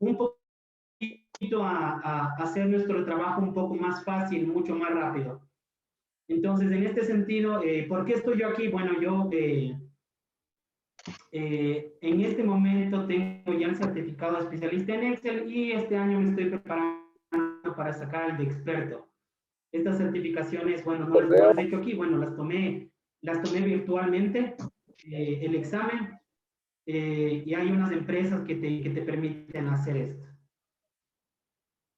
un poquito a hacer nuestro trabajo un poco más fácil, mucho más rápido. Entonces, en este sentido, ¿por qué estoy yo aquí? Bueno, yo en este momento tengo ya el certificado de especialista en Excel y este año me estoy preparando para sacar el de experto. Estas certificaciones, bueno, no las he hecho aquí, bueno, las tomé virtualmente, el examen, y hay unas empresas que te permiten hacer esto.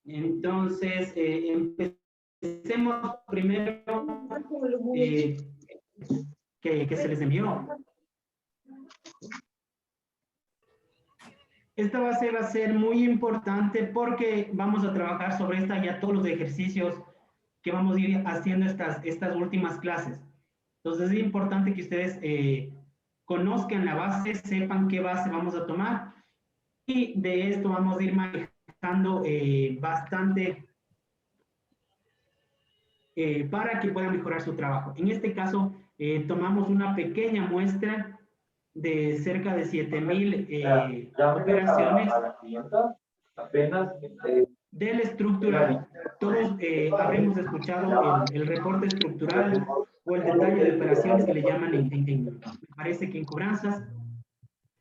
Entonces, empecemos primero que se les envió. Esta base va a ser muy importante porque vamos a trabajar sobre esta ya todos los ejercicios que vamos a ir haciendo estas últimas clases. Entonces es importante que ustedes conozcan la base, sepan qué base vamos a tomar y de esto vamos a ir manejando bastante para que puedan mejorar su trabajo. En este caso, tomamos una pequeña muestra de cerca de 7,000 operaciones apenas de la estructura. Todos habremos escuchado el reporte estructural o el detalle de operaciones que le llaman me parece que en cobranzas,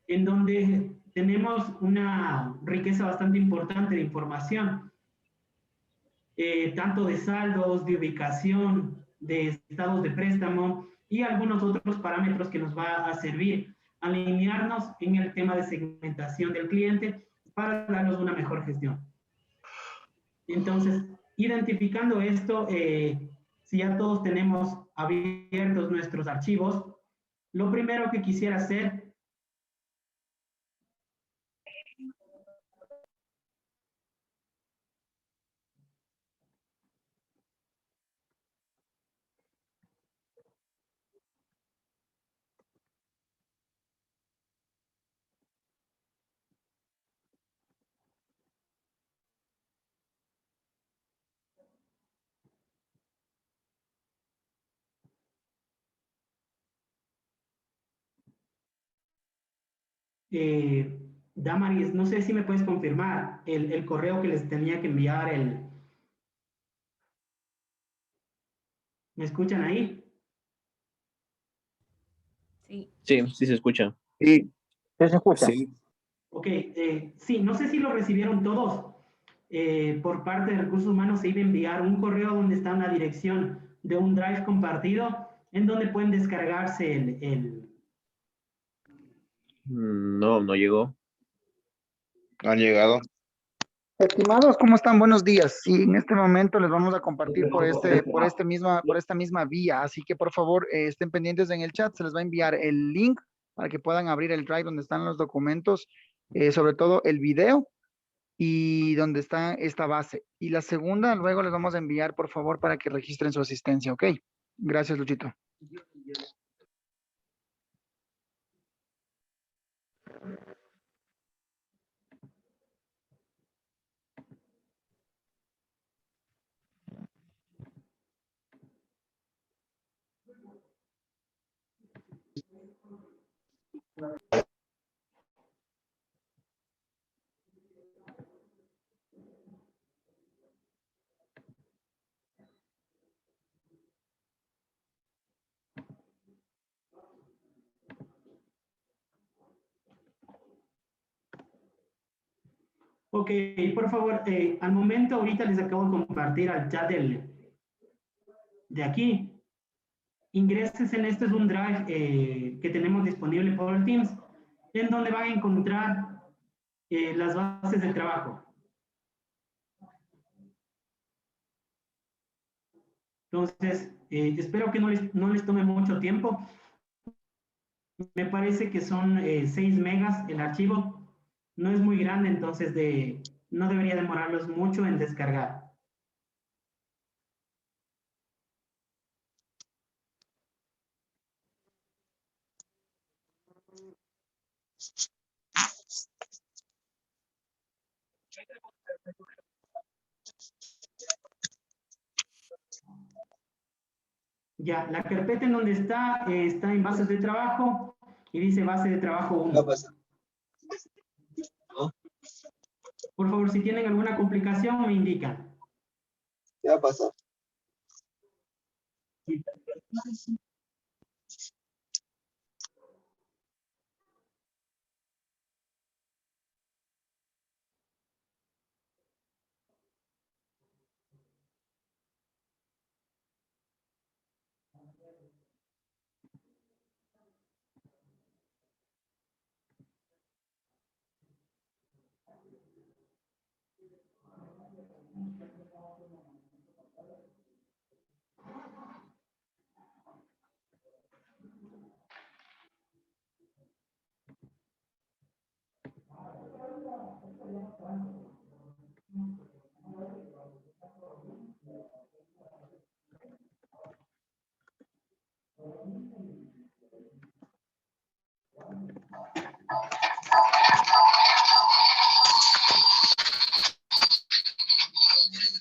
en donde tenemos una riqueza bastante importante de información, tanto de saldos, de ubicación, de estados de préstamo y algunos otros parámetros que nos va a servir a alinearnos en el tema de segmentación del cliente para darnos una mejor gestión. Entonces, identificando esto, si ya todos tenemos abiertos nuestros archivos, lo primero que quisiera hacer Damaris, no sé si me puedes confirmar el correo que les tenía que enviar. ¿Me escuchan ahí? Sí. Sí, sí se escucha. Sí, se escucha. Sí. Ok, sí, no sé si lo recibieron todos. Por parte de Recursos Humanos se iba a enviar un correo donde está una dirección de un drive compartido en donde pueden descargarse No, no llegó. Han llegado. Estimados, ¿cómo están? Buenos días. Sí, en este momento les vamos a compartir por esta misma vía, así que por favor estén pendientes en el chat, se les va a enviar el link para que puedan abrir el drive donde están los documentos, sobre todo el video y donde está esta base. Y la segunda luego les vamos a enviar por favor para que registren su asistencia, ¿ok? Gracias, Luchito. Ok, por favor, al momento ahorita les acabo de compartir al chat de aquí. Ingreses en este es un drive que tenemos disponible por Teams, en donde van a encontrar las bases de trabajo. Entonces, espero que no les tome mucho tiempo. Me parece que son 6 megas el archivo. No es muy grande, entonces no debería demorarlos mucho en descargar. Ya, la carpeta en donde está en bases de trabajo y dice base de trabajo 1. Por favor, si tienen alguna complicación, me indican. Ya pasó.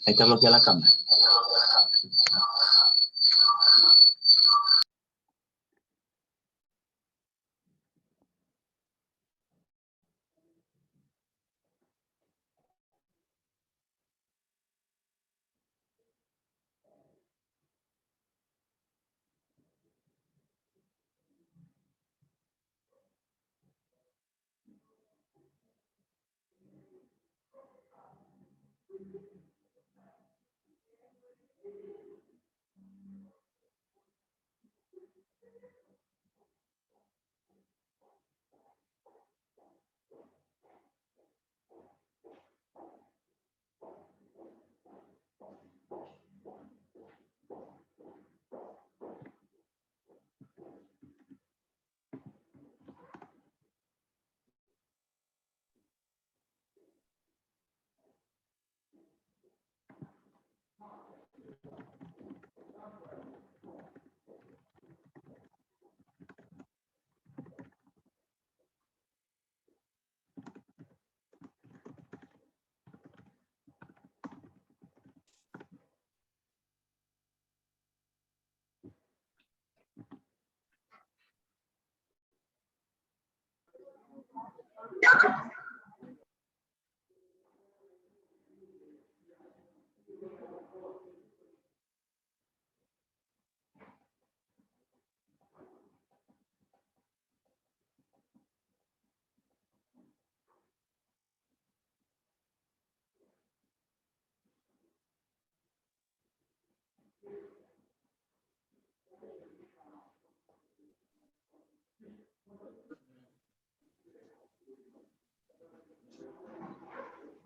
Hay que bloquear la cámara.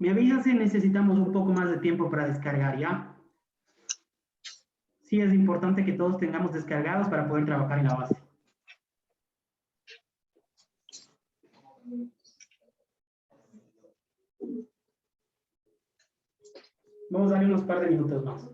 Me avisan si necesitamos un poco más de tiempo para descargar, ¿ya? Sí, es importante que todos tengamos descargados para poder trabajar en la base. Vamos a darle unos par de minutos más.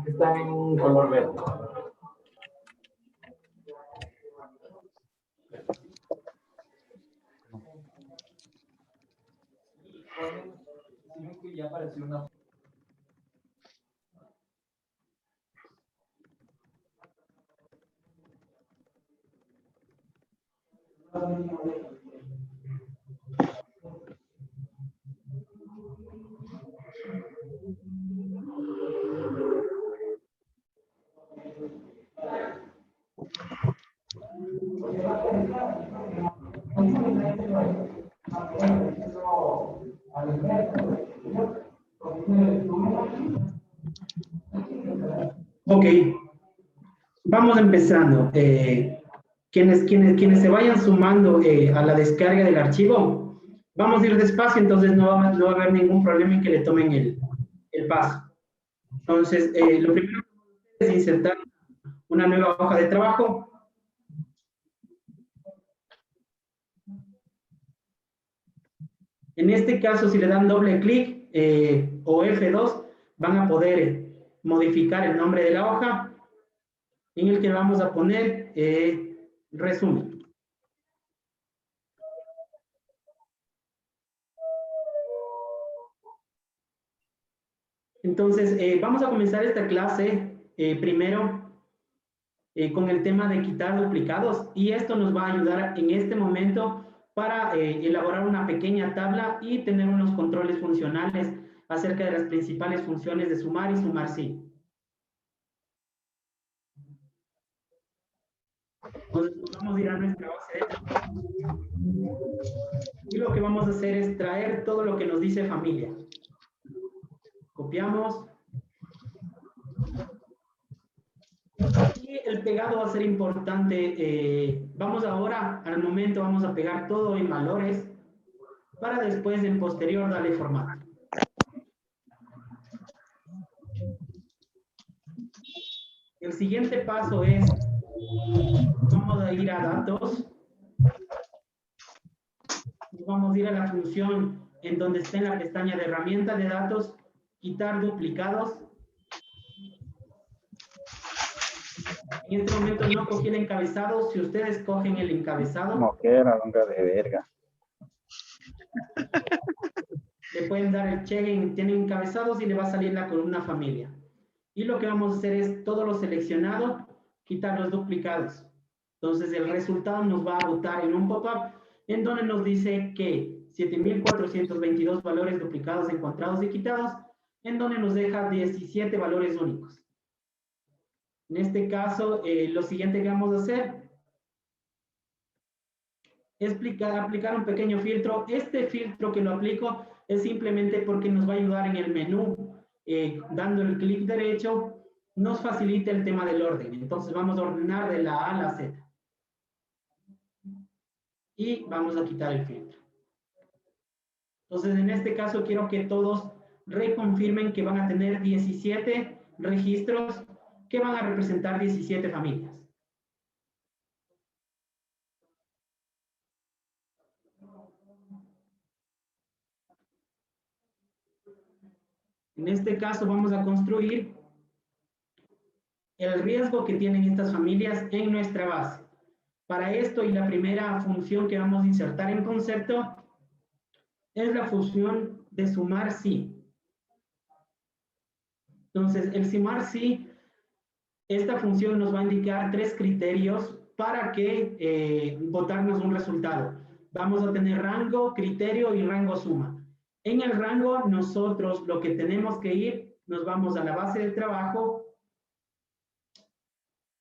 Está en color verde. Ya apareció una. Ok, vamos empezando. Quienes se vayan sumando a la descarga del archivo, vamos a ir despacio, entonces no va a haber ningún problema en que le tomen el paso. Entonces, lo primero es insertar una nueva hoja de trabajo. En este caso, si le dan doble clic o F2, van a poder modificar el nombre de la hoja en el que vamos a poner resumen. Entonces, vamos a comenzar esta clase primero con el tema de quitar duplicados, y esto nos va a ayudar en este momento para elaborar una pequeña tabla y tener unos controles funcionales acerca de las principales funciones de sumar y sumar sí. Entonces, vamos a ir a nuestra base de datos y lo que vamos a hacer es traer todo lo que nos dice familia. Copiamos. Y el pegado va a ser importante. Vamos ahora, al momento, vamos a pegar todo en valores para después, en posterior, darle formato. El siguiente paso es, vamos a ir a datos. Vamos a ir a la función en donde está en la pestaña de herramientas de datos, quitar duplicados. En este momento no cogí el encabezado. Si ustedes cogen el encabezado, Como que era longa de verga. le pueden dar el check en tienen encabezados y le va a salir la columna familia. Y lo que vamos a hacer es todo lo seleccionado, quitar los duplicados. Entonces el resultado nos va a botar en un pop-up en donde nos dice que 7,422 valores duplicados encontrados y quitados, en donde nos deja 17 valores únicos. En este caso, lo siguiente que vamos a hacer es aplicar un pequeño filtro. Este filtro que lo aplico es simplemente porque nos va a ayudar en el menú, dando el clic derecho, nos facilita el tema del orden. Entonces vamos a ordenar de la A a la Z. Y vamos a quitar el filtro. Entonces, en este caso, quiero que todos reconfirmen que van a tener 17 registros que van a representar 17 familias. En este caso, vamos a construir el riesgo que tienen estas familias en nuestra base. Para esto, y la primera función que vamos a insertar en concepto es la función de sumar sí. Entonces, el sumar sí, esta función nos va a indicar 3 criterios para que botarnos un resultado. Vamos a tener rango, criterio y rango suma. En el rango, nosotros lo que tenemos que ir, nos vamos a la base de trabajo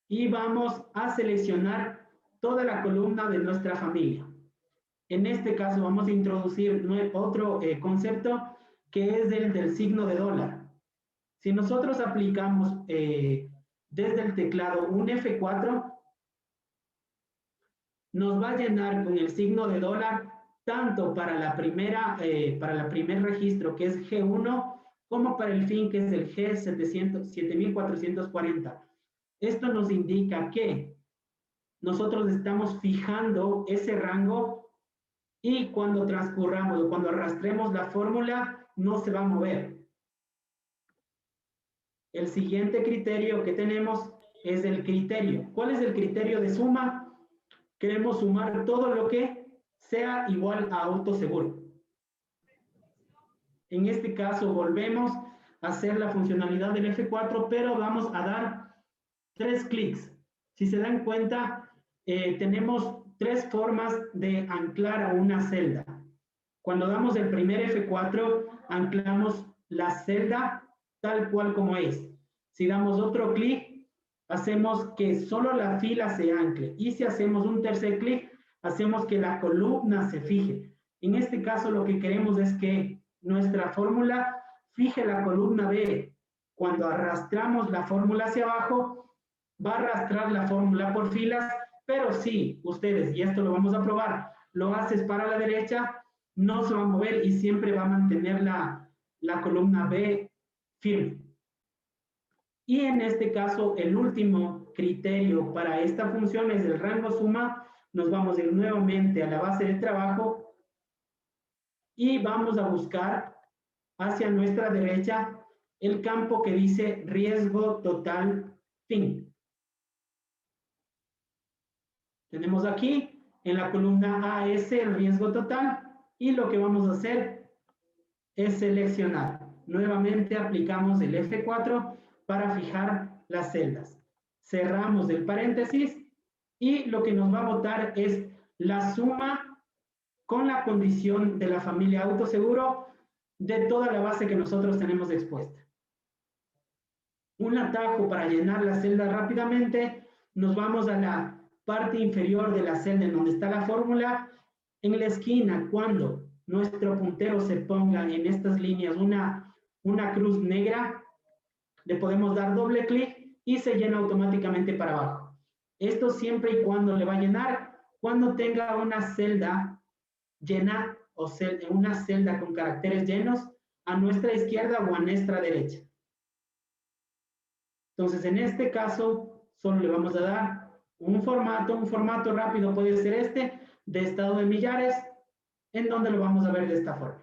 y vamos a seleccionar toda la columna de nuestra familia. En este caso vamos a introducir otro concepto que es el del signo de dólar. Si nosotros aplicamos desde el teclado un F4, nos va a llenar con el signo de dólar tanto para la primer registro que es G1 como para el fin que es el G7440. Esto nos indica que nosotros estamos fijando ese rango y cuando transcurramos o cuando arrastremos la fórmula, no se va a mover. El siguiente criterio que tenemos es el criterio. ¿Cuál es el criterio de suma? Queremos sumar todo lo que sea igual a autoseguro. En este caso volvemos a hacer la funcionalidad del F4, pero vamos a dar 3 clics. Si se dan cuenta, tenemos 3 formas de anclar a una celda. Cuando damos el primer F4, anclamos la celda tal cual como es. Si damos otro clic, hacemos que solo la fila se ancle. Y si hacemos un tercer clic, hacemos que la columna se fije. En este caso, lo que queremos es que nuestra fórmula fije la columna B. Cuando arrastramos la fórmula hacia abajo, va a arrastrar la fórmula por filas, pero si ustedes, y esto lo vamos a probar, lo haces para la derecha, no se va a mover y siempre va a mantener la columna B firme. Y en este caso, el último criterio para esta función es el rango suma. Nos vamos a ir nuevamente a la base de trabajo y vamos a buscar hacia nuestra derecha el campo que dice riesgo total fin. Tenemos aquí en la columna AS el riesgo total y lo que vamos a hacer es seleccionar. Nuevamente aplicamos el F4 para fijar las celdas. Cerramos el paréntesis y lo que nos va a botar es la suma con la condición de la familia autoseguro de toda la base que nosotros tenemos expuesta. Un atajo para llenar la celda rápidamente, nos vamos a la parte inferior de la celda en donde está la fórmula. En la esquina, cuando nuestro puntero se ponga en estas líneas una cruz negra, le podemos dar doble clic y se llena automáticamente para abajo. Esto siempre y cuando le va a llenar cuando tenga una celda llena o una celda con caracteres llenos a nuestra izquierda o a nuestra derecha. Entonces, en este caso, solo le vamos a dar un formato rápido puede ser este, de estado de millares, en donde lo vamos a ver de esta forma.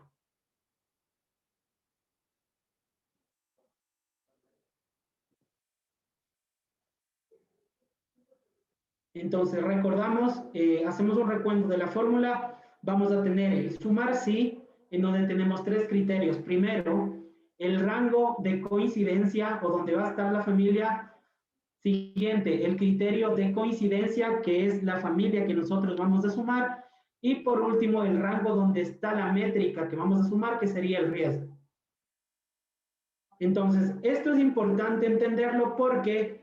Entonces, recordamos, hacemos un recuento de la fórmula, vamos a tener el sumar sí, en donde tenemos 3 criterios. Primero, el rango de coincidencia o donde va a estar la familia. Siguiente, el criterio de coincidencia, que es la familia que nosotros vamos a sumar. Y por último, el rango donde está la métrica que vamos a sumar, que sería el riesgo. Entonces, esto es importante entenderlo porque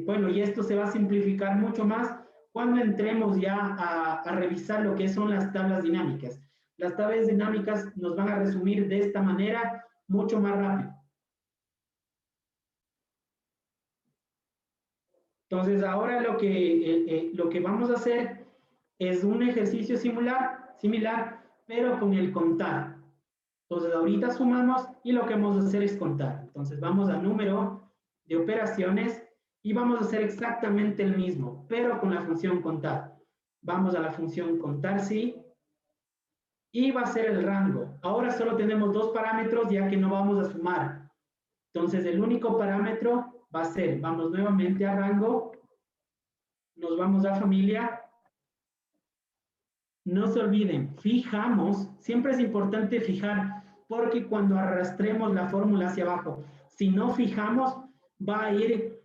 bueno, y esto se va a simplificar mucho más cuando entremos ya a revisar lo que son las tablas dinámicas. Las tablas dinámicas nos van a resumir de esta manera mucho más rápido. Entonces, ahora lo que vamos a hacer es un ejercicio similar, pero con el contar. Entonces, ahorita sumamos y lo que vamos a hacer es contar. Entonces, vamos a número de operaciones y vamos a hacer exactamente el mismo, pero con la función contar. Vamos a la función contar sí y va a ser el rango. Ahora solo tenemos 2 parámetros ya que no vamos a sumar. Entonces, el único parámetro va a ser, vamos nuevamente a rango, nos vamos a familia. No se olviden, fijamos, siempre es importante fijar, porque cuando arrastremos la fórmula hacia abajo, si no fijamos, va a ir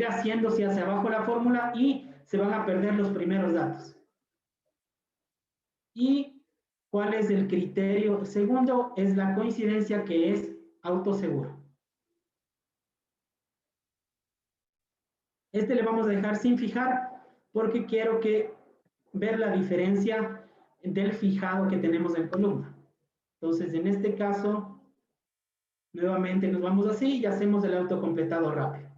haciéndose hacia abajo la fórmula y se van a perder los primeros datos. ¿Y cuál es el criterio? Segundo, es la coincidencia, que es autoseguro. Este le vamos a dejar sin fijar, porque quiero ver la diferencia del fijado que tenemos en columna. Entonces, en este caso, nuevamente nos vamos así y hacemos el autocompletado rápido.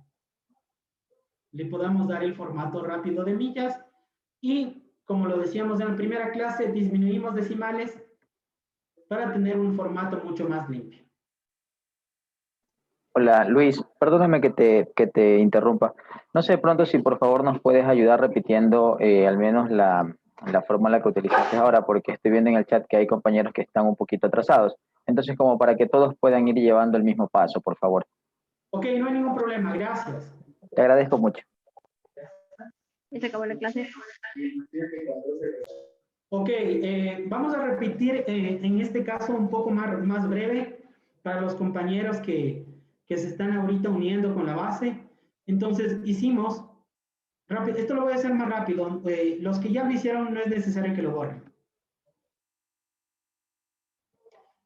Le podamos dar el formato rápido de millas y, como lo decíamos en la primera clase, disminuimos decimales para tener un formato mucho más limpio. Hola, Luis, perdóname que te interrumpa. No sé, pronto si por favor nos puedes ayudar repitiendo al menos la fórmula que utilizaste ahora, porque estoy viendo en el chat que hay compañeros que están un poquito atrasados. Entonces, como para que todos puedan ir llevando el mismo paso, por favor. Ok, no hay ningún problema, gracias. Te agradezco mucho. Ya se acabó la clase. Ok, vamos a repetir en este caso un poco más breve para los compañeros que se están ahorita uniendo con la base. Entonces, hicimos, rápido, esto lo voy a hacer más rápido. Los que ya lo hicieron no es necesario que lo borren.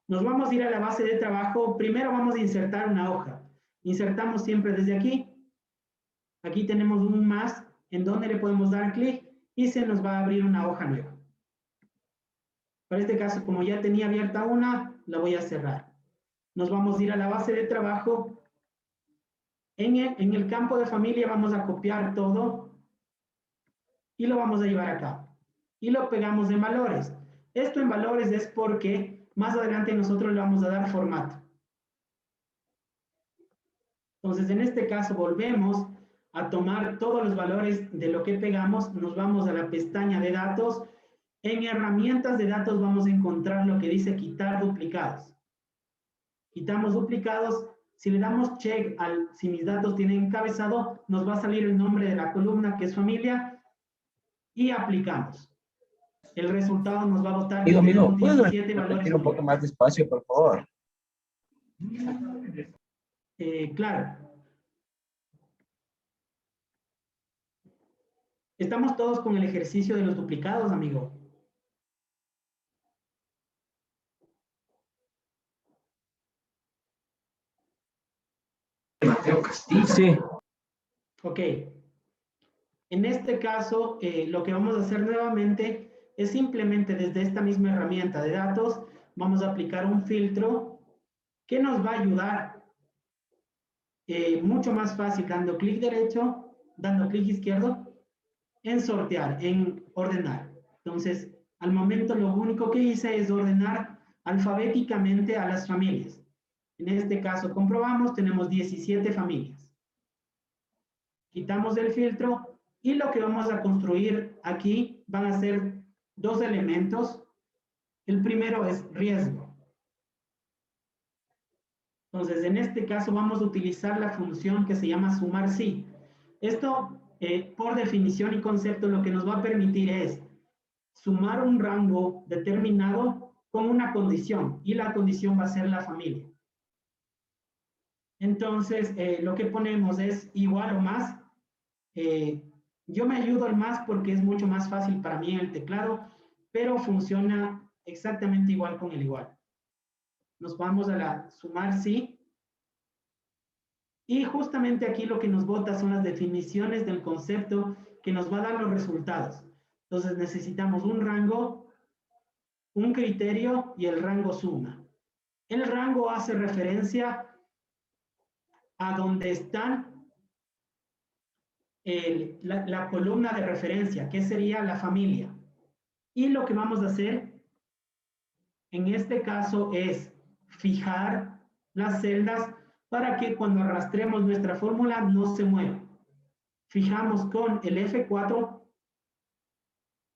Nos vamos a ir a la base de trabajo. Primero vamos a insertar una hoja. Insertamos siempre desde aquí. Aquí tenemos un más en donde le podemos dar clic y se nos va a abrir una hoja nueva. Para este caso, como ya tenía abierta una, la voy a cerrar. Nos vamos a ir a la base de trabajo. En el campo de familia vamos a copiar todo y lo vamos a llevar acá. Y lo pegamos en valores. Esto en valores es porque más adelante nosotros le vamos a dar formato. Entonces, en este caso, volvemos a tomar todos los valores de lo que pegamos. Nos vamos a la pestaña de datos. En herramientas de datos vamos a encontrar lo que dice quitar duplicados. Quitamos duplicados. Si le damos check si mis datos tienen encabezado, nos va a salir el nombre de la columna que es familia y aplicamos. El resultado nos va a botar que tenemos 17 valores. Un poco más despacio, por favor. Claro. Estamos todos con el ejercicio de los duplicados, amigo. Sí. Ok. En este caso, lo que vamos a hacer nuevamente es simplemente desde esta misma herramienta de datos, vamos a aplicar un filtro que nos va a ayudar mucho más fácil dando clic derecho, dando clic izquierdo, en sortear, en ordenar. Entonces, al momento lo único que hice es ordenar alfabéticamente a las familias. En este caso, comprobamos, tenemos 17 familias. Quitamos el filtro y lo que vamos a construir aquí van a ser dos elementos. El primero es riesgo. Entonces, en este caso vamos a utilizar la función que se llama sumar sí. Esto, por definición y concepto, lo que nos va a permitir es sumar un rango determinado con una condición, y la condición va a ser la familia. Entonces, lo que ponemos es igual o más. Yo me ayudo al más porque es mucho más fácil para mí en el teclado, pero funciona exactamente igual con el igual. Nos vamos a la sumar sí. Y justamente aquí lo que nos bota son las definiciones del concepto que nos va a dar los resultados. Entonces necesitamos un rango, un criterio y el rango suma. El rango hace referencia a donde están la columna de referencia, que sería la familia. Y lo que vamos a hacer en este caso es fijar las celdas para que cuando arrastremos nuestra fórmula no se mueva. Fijamos con el F4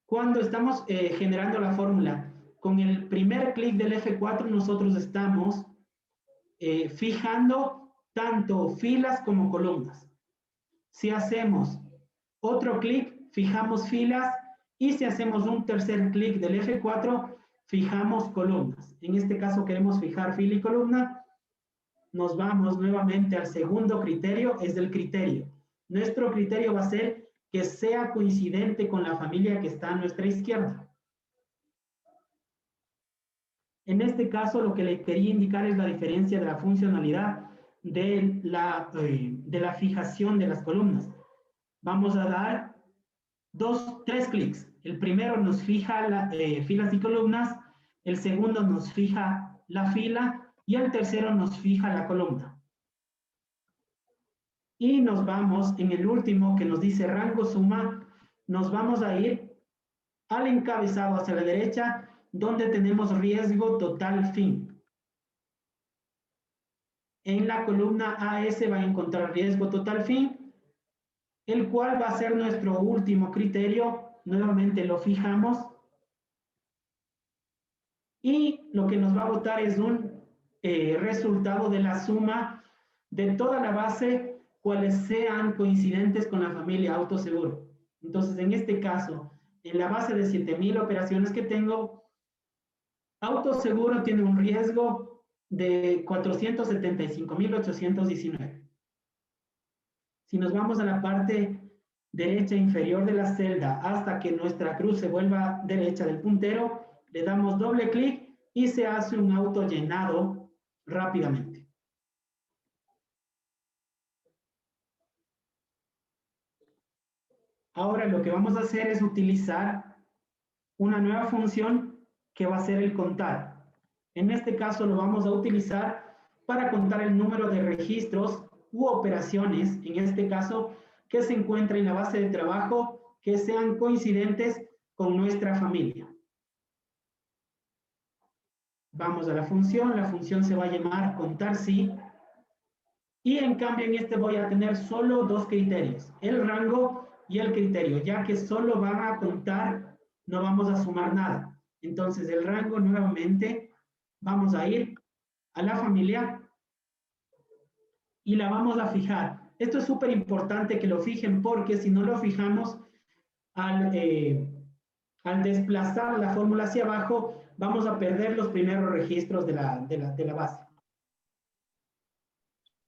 cuando estamos generando la fórmula. Con el primer clic del F4 nosotros estamos fijando tanto filas como columnas. Si hacemos otro clic, fijamos filas, y si hacemos un tercer clic del F4, fijamos columnas. En este caso queremos fijar fila y columna. Nos vamos nuevamente al segundo criterio, es del criterio. Nuestro criterio va a ser que sea coincidente con la familia que está a nuestra izquierda. En este caso, lo que le quería indicar es la diferencia de la funcionalidad de la fijación de las columnas. Vamos a dar tres clics. El primero nos fija filas y columnas, el segundo nos fija la fila y el tercero nos fija la columna. Y nos vamos en el último que nos dice rango suma, nos vamos a ir al encabezado hacia la derecha donde tenemos riesgo total fin. En la columna AS va a encontrar riesgo total fin, el cual va a ser nuestro último criterio nuevamente lo fijamos y lo que nos va a botar es un resultado de la suma de toda la base, cuales sean coincidentes con la familia autoseguro. Entonces, en este caso, en la base de 7,000 operaciones que tengo, autoseguro tiene un riesgo de 475,819. Si nos vamos a la parte derecha inferior de la celda hasta que nuestra cruz se vuelva derecha del puntero, le damos doble clic y se hace un auto llenado rápidamente. Ahora lo que vamos a hacer es utilizar una nueva función que va a ser el contar. En este caso lo vamos a utilizar para contar el número de registros u operaciones, en este caso, que se encuentra en la base de trabajo que sean coincidentes con nuestra familia. Vamos a la función se va a llamar contar sí, y en cambio en este voy a tener solo dos criterios, el rango y el criterio, ya que solo van a contar, no vamos a sumar nada. Entonces el rango nuevamente, vamos a ir a la familia y la vamos a fijar. Esto es súper importante que lo fijen porque si no lo fijamos, al desplazar la fórmula hacia abajo, vamos a perder los primeros registros de la base.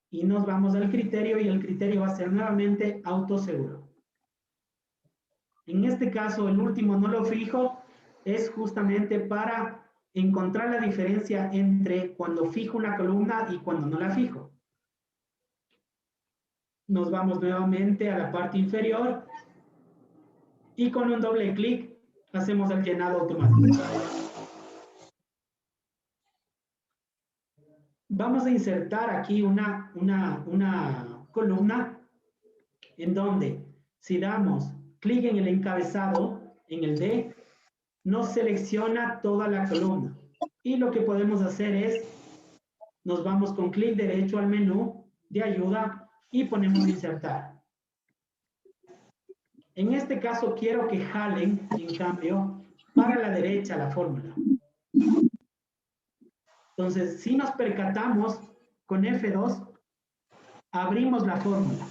Y nos vamos al criterio y el criterio va a ser nuevamente autoseguro. En este caso, el último no lo fijo, es justamente para encontrar la diferencia entre cuando fijo una columna y cuando no la fijo. Nos vamos nuevamente a la parte inferior y con un doble clic hacemos el llenado automático. Vamos a insertar aquí una columna en donde si damos clic en el encabezado, en el D, nos selecciona toda la columna. Y lo que podemos hacer es, nos vamos con clic derecho al menú de ayuda y ponemos insertar. En este caso quiero que jalen, en cambio, para la derecha la fórmula. Entonces, si nos percatamos con F2, abrimos la fórmula.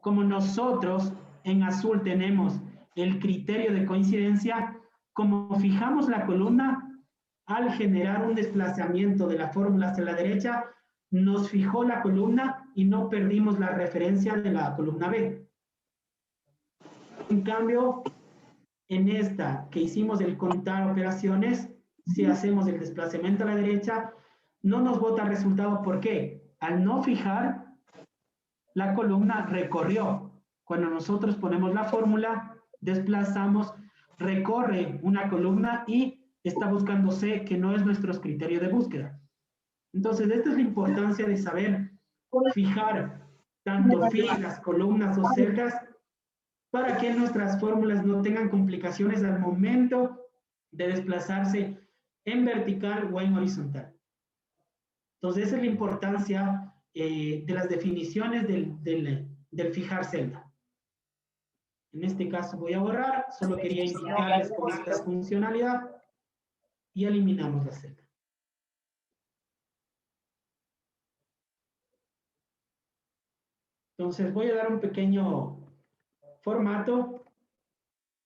Como nosotros en azul tenemos el criterio de coincidencia, como fijamos la columna, al generar un desplazamiento de la fórmula hacia la derecha, nos fijó la columna y no perdimos la referencia de la columna B. En cambio, en esta que hicimos el contar operaciones, si hacemos el desplazamiento a la derecha, no nos bota el resultado. ¿Por qué? Al no fijar, la columna recorrió. Cuando nosotros ponemos la fórmula, desplazamos, recorre una columna y está buscando C, que no es nuestro criterio de búsqueda. Entonces, esta es la importancia de saber fijar tanto filas, columnas o celdas para que nuestras fórmulas no tengan complicaciones al momento de desplazarse en vertical o en horizontal. Entonces, esa es la importancia de las definiciones del fijar celda. En este caso voy a borrar, solo quería indicarles cómo es la funcionalidad y eliminamos la celda. Entonces voy a dar un pequeño formato.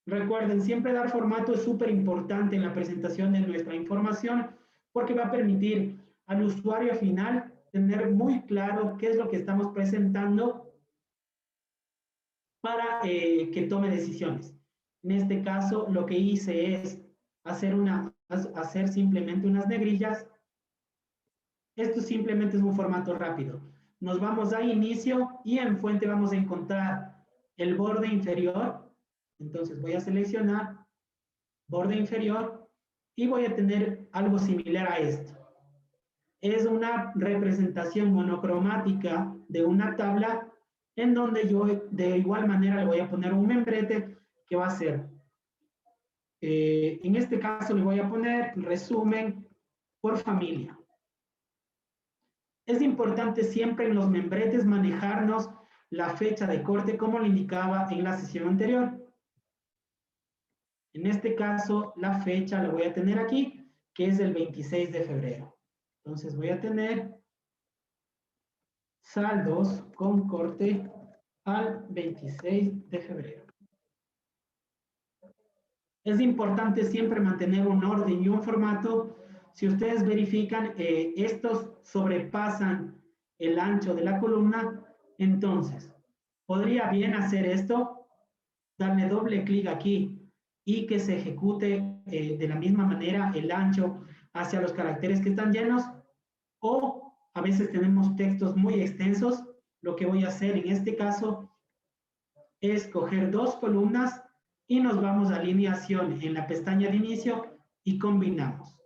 Recuerden, siempre dar formato es súper importante en la presentación de nuestra información porque va a permitir al usuario final tener muy claro qué es lo que estamos presentando para que tome decisiones. En este caso, lo que hice es hacer simplemente unas negrillas. Esto simplemente es un formato rápido. Nos vamos a inicio y en fuente vamos a encontrar el borde inferior. Entonces voy a seleccionar borde inferior y voy a tener algo similar a esto. Es una representación monocromática de una tabla en donde yo de igual manera le voy a poner un membrete que va a ser, en este caso le voy a poner resumen por familia. Es importante siempre en los membretes manejarnos la fecha de corte como lo indicaba en la sesión anterior. En este caso, la fecha la voy a tener aquí, que es el 26 de febrero. Entonces voy a tener saldos con corte al 26 de febrero. Es importante siempre mantener un orden y un formato. Si ustedes verifican, estos sobrepasan el ancho de la columna, entonces podría bien hacer esto, darle doble clic aquí y que se ejecute de la misma manera el ancho hacia los caracteres que están llenos, o a veces tenemos textos muy extensos. Lo que voy a hacer en este caso es coger dos columnas y nos vamos a alineación en la pestaña de inicio y combinamos.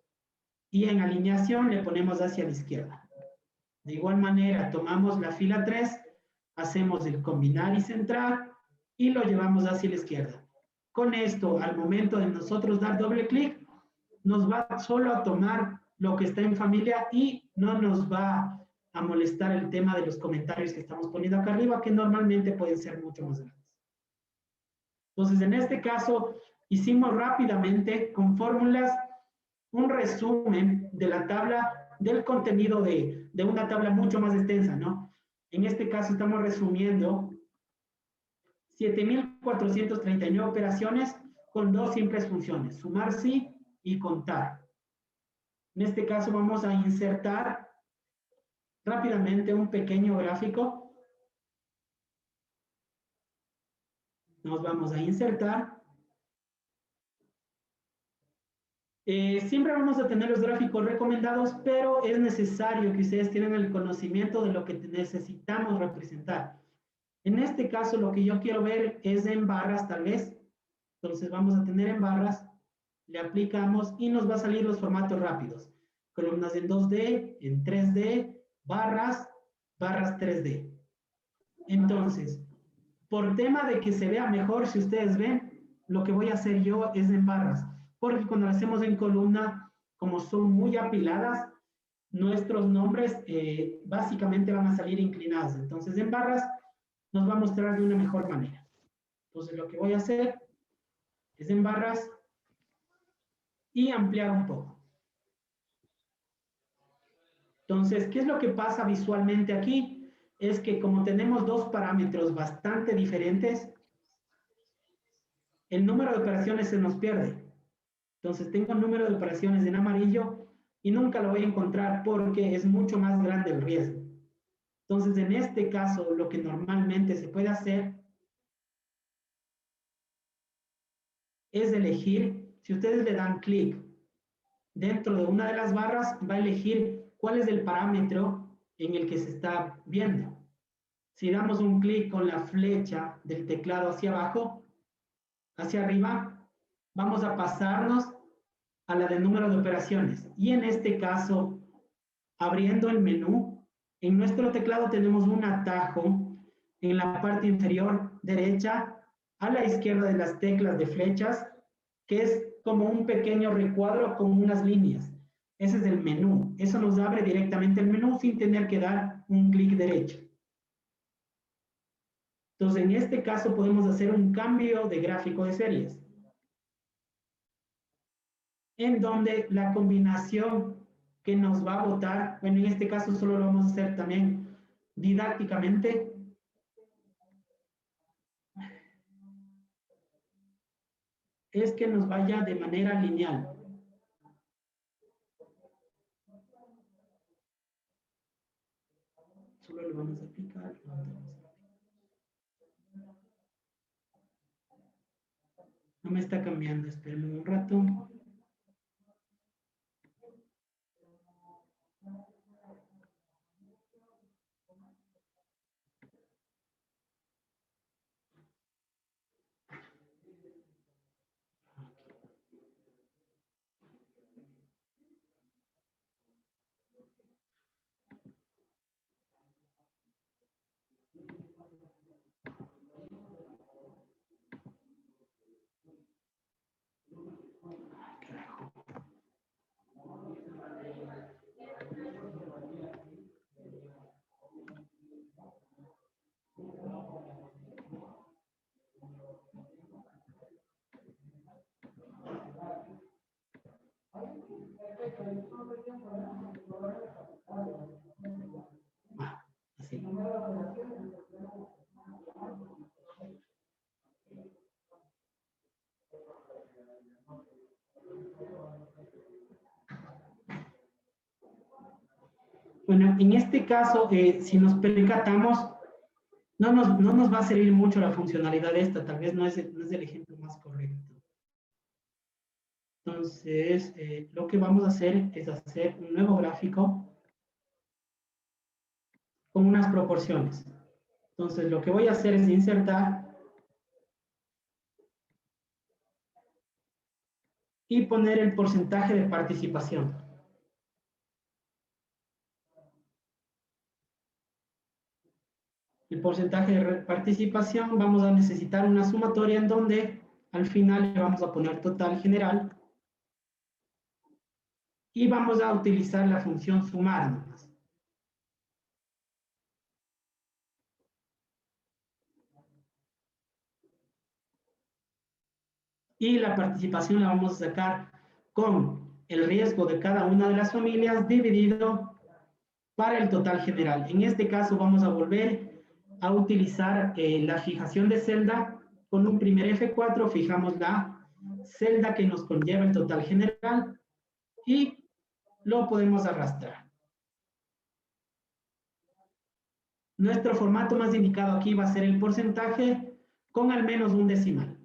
Y en alineación le ponemos hacia la izquierda. De igual manera, tomamos la fila 3, hacemos el combinar y centrar y lo llevamos hacia la izquierda. Con esto, al momento de nosotros dar doble clic, nos va solo a tomar lo que está en familia y no nos va a molestar el tema de los comentarios que estamos poniendo acá arriba, que normalmente pueden ser mucho más grandes. Entonces, en este caso, hicimos rápidamente con fórmulas un resumen de la tabla, del contenido de una tabla mucho más extensa, ¿no? En este caso estamos resumiendo 7.439 operaciones con dos simples funciones, sumar sí y contar. En este caso vamos a insertar rápidamente un pequeño gráfico. Nos vamos a insertar. Siempre vamos a tener los gráficos recomendados, pero es necesario que ustedes tengan el conocimiento de lo que necesitamos representar. En este caso, lo que yo quiero ver es en barras, tal vez. Entonces, vamos a tener en barras, le aplicamos y nos va a salir los formatos rápidos. Columnas en 2D, en 3D, barras, barras 3D. Entonces, por tema de que se vea mejor, si ustedes ven, lo que voy a hacer yo es en barras. Porque cuando lo hacemos en columna, como son muy apiladas, nuestros nombres básicamente van a salir inclinados. Entonces, en barras nos va a mostrar de una mejor manera. Entonces, lo que voy a hacer es en barras y ampliar un poco. Entonces, ¿qué es lo que pasa visualmente aquí? Es que como tenemos dos parámetros bastante diferentes, el número de operaciones se nos pierde. Entonces tengo el número de operaciones en amarillo y nunca lo voy a encontrar porque es mucho más grande el riesgo. Entonces en este caso lo que normalmente se puede hacer es elegir, si ustedes le dan clic dentro de una de las barras, va a elegir cuál es el parámetro en el que se está viendo. Si damos un clic con la flecha del teclado hacia abajo, hacia arriba, vamos a pasarnos a la del número de operaciones. Y en este caso, abriendo el menú, en nuestro teclado tenemos un atajo en la parte inferior derecha, a la izquierda de las teclas de flechas, que es como un pequeño recuadro con unas líneas. Ese es el menú. Eso nos abre directamente el menú sin tener que dar un clic derecho. Entonces, en este caso podemos hacer un cambio de gráfico de series, en donde la combinación que nos va a botar, bueno, en este caso solo lo vamos a hacer también didácticamente, es que nos vaya de manera lineal. Solo lo vamos a aplicar. No me está cambiando, espérenme un rato. Así. Bueno, en este caso, si nos percatamos, no nos va a servir mucho la funcionalidad esta, tal vez no es el ejemplo más correcto. Entonces, lo que vamos a hacer es hacer un nuevo gráfico con unas proporciones. Entonces, lo que voy a hacer es insertar y poner el porcentaje de participación. El porcentaje de participación, vamos a necesitar una sumatoria en donde al final le vamos a poner total general y vamos a utilizar la función sumar nomás. Y la participación la vamos a sacar con el riesgo de cada una de las familias dividido para el total general. En este caso vamos a volver a utilizar la fijación de celda. Con un primer F4 fijamos la celda que nos conlleva el total general y lo podemos arrastrar. Nuestro formato más indicado aquí va a ser el porcentaje con al menos un decimal.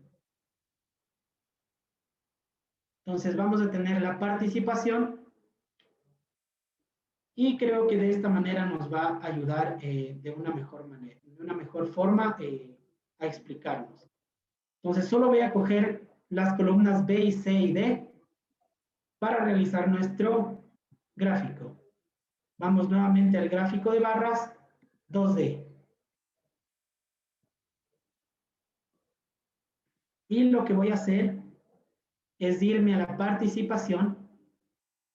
Entonces vamos a tener la participación y creo que de esta manera nos va a ayudar de una mejor manera, de una mejor forma a explicarnos. Entonces solo voy a coger las columnas B y C y D para realizar nuestro gráfico. Vamos nuevamente al gráfico de barras 2D. Y lo que voy a hacer es irme a la participación,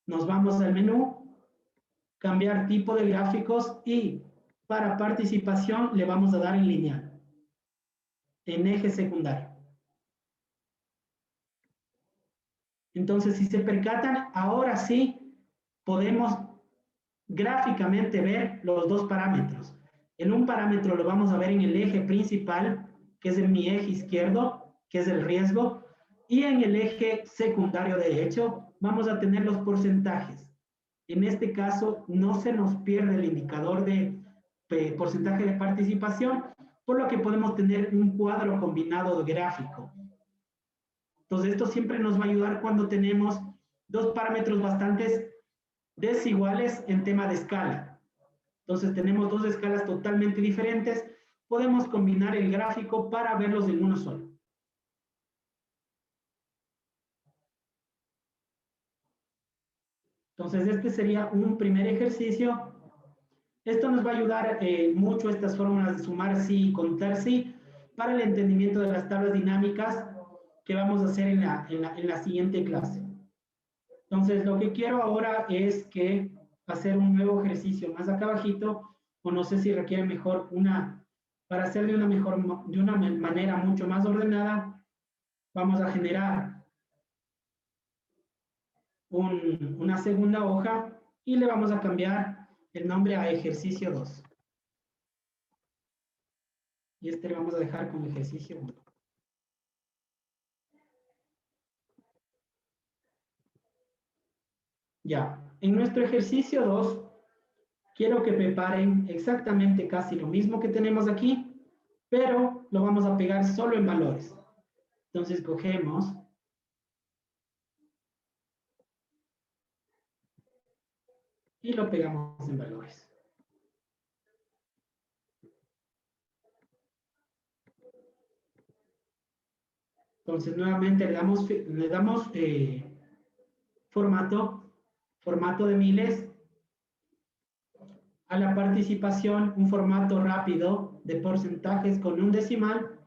nos vamos al menú, cambiar tipo de gráficos y para participación le vamos a dar en lineal, en eje secundario. Entonces, si se percatan, ahora sí podemos gráficamente ver los dos parámetros. En un parámetro lo vamos a ver en el eje principal, que es en mi eje izquierdo, que es el riesgo, y en el eje secundario derecho vamos a tener los porcentajes. En este caso no se nos pierde el indicador de porcentaje de participación, por lo que podemos tener un cuadro combinado de gráfico. Entonces esto siempre nos va a ayudar cuando tenemos dos parámetros bastante desiguales en tema de escala. Entonces tenemos dos escalas totalmente diferentes, podemos combinar el gráfico para verlos en uno solo. Entonces, este sería un primer ejercicio. Esto nos va a ayudar mucho, estas fórmulas de sumar sí y contar sí, para el entendimiento de las tablas dinámicas que vamos a hacer en la siguiente clase. Entonces, lo que quiero ahora es que hacer un nuevo ejercicio más acá abajito, o no sé si requiere mejor para hacer de una manera mucho más ordenada, vamos a generar una segunda hoja y le vamos a cambiar el nombre a ejercicio 2. Y este le vamos a dejar como ejercicio 1. Ya, en nuestro ejercicio 2, quiero que preparen exactamente casi lo mismo que tenemos aquí, pero lo vamos a pegar solo en valores. Entonces cogemos y lo pegamos en valores. Entonces nuevamente le damos formato de miles, a la participación un formato rápido de porcentajes con un decimal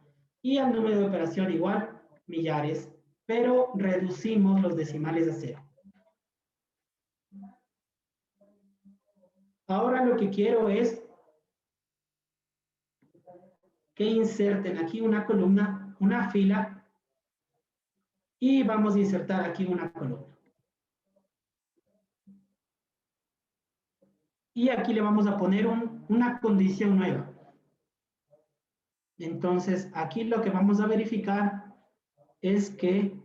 y al número de operación igual, millares, pero reducimos los decimales a 0. Ahora lo que quiero es que inserten aquí una columna, una fila, y vamos a insertar aquí una columna. Y aquí le vamos a poner una condición nueva. Entonces, aquí lo que vamos a verificar es que